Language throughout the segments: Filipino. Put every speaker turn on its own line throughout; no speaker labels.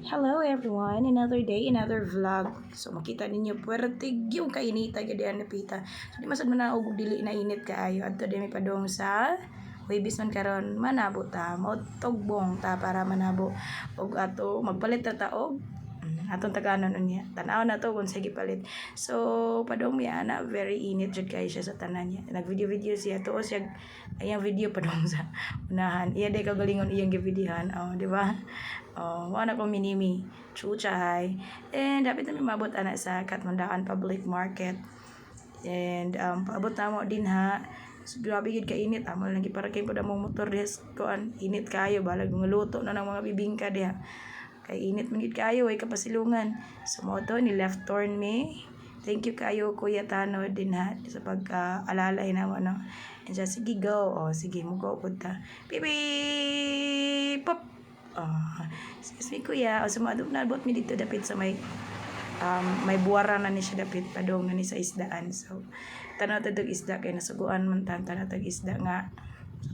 Hello everyone, another day, another vlog. So makita ninyo puwertig yung kainita gadian napita. So di masad man na og dili na init kaayo. Adto di mi padong sa Huwebes man karon manabo ta, motogbong ta para manabo og ato magpalit ta og atong taganon unya. Tan-aw na to kung sige palit. So padong mi ana very init jud kay siya sa tanan niya. Nag-video siya to siya ayang video padong sa unahan. Iya day kagalingon iyang givideohan. Oh, di ba? Oh, wala ko minimi, chuchay. And dapat na mabot ana sa Katmandaan Public Market. And paabot na mo din ha. So, grabe gid ka init. Amo lang giparakay po na mong motor des kuan init kayo balag luto na ng mga bibingka diha. Kay init man gid kayo ay kapasilungan. So mo to ni left turn me. Thank you kayo Kuya Tano din ha sa pag-alalay na mo no. And siya, sige go. Oh, sige mo go punta. Pipi pop. Oh, excuse me kuya. O sumadog na bot mi dito dapit sa may buwara na ni siya dapit padong na ni sa isdaan. So tanaw tag isda kay nasuguan man tanaw tag isda nga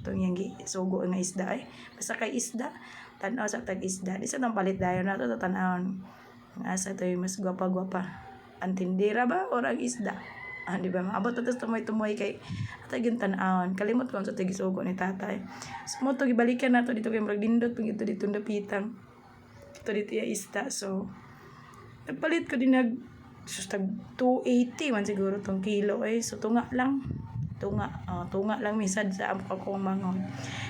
itong yang sugo nga isda ay basta kay isda tanaw sa tag isda di sa tang palit dayon na to tanawon asa to mas gwapa-gwapa ang tindera ba orang isda. Di ba maabot atas tumoy-tumoy kay atag yung tan-awon kalimot ko sa tagisugo ni tatay. So mo to gibalikan nato dito kay murag dindot pag ito dito napitang ito dito ya isda. So nagpalit ko din sus tag 280 man siguro tong kilo so tunga lang misad sa akong mangon.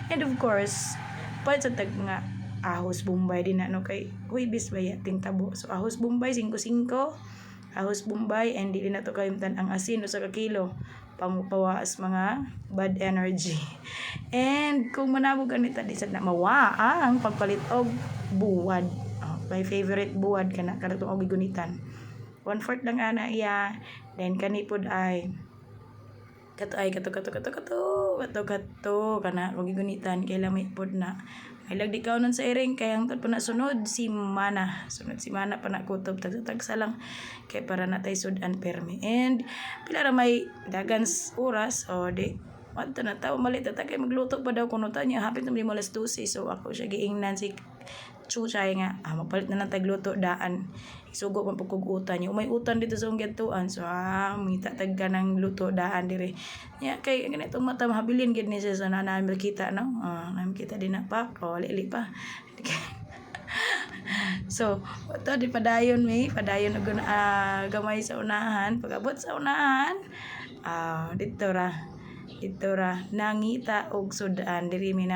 And of course palit sa tag nga ahos Bombay din na no kay Huwebes ba yating tabo. So ahos Bombay 5-5 ahos Bombay and di na to kayumtan ang asin usa ka kilo pangpawaas mga bad energy. And kung manabog ganita di sad na mawaang pagpalit og buwad. My favorite buwad kana kadtong og gigunitan. 1/4 lang ana iya. Then kani pod ay kato kana og gigunitan kay lamay pod na. May lagdi kaunon sa iring kay ang po na sunod si mana pa na kutob tagsa lang kay para natay sudan permi. And pila ra may dagan oras o di adto na tawo malit ta kay magluto pa daw kuno ta niya hapit na mo alas 12. So ako siya giingnan si chuchay nga mapalit na lang tagluto daan isugo man pagkugutan niya umay utan dito sa unggetuan. So mita tag kanang luto daan dire nya kay ganito mata mahabilin gid ni siya sa nanan makita no nakita din na pa lili pa. So to di padayon og gamay sa unahan pagabot sa unahan dito ra nangita og sudan diri mi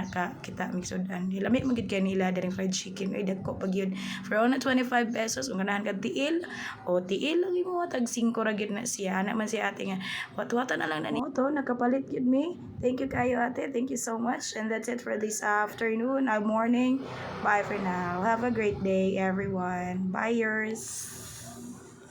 kita mig sudan lami man gid kanila diri fried chicken ay dagko pag yun for only 25 pesos ug ganahan kag tiil lang imo tag 5 ra gid na siya ana man si ate nga watwatan na lang na ni to nakapalit gid mi. Thank you kayo ate, thank you so much. And that's it for this afternoon morning. Bye for now, have a great day everyone, bye yours.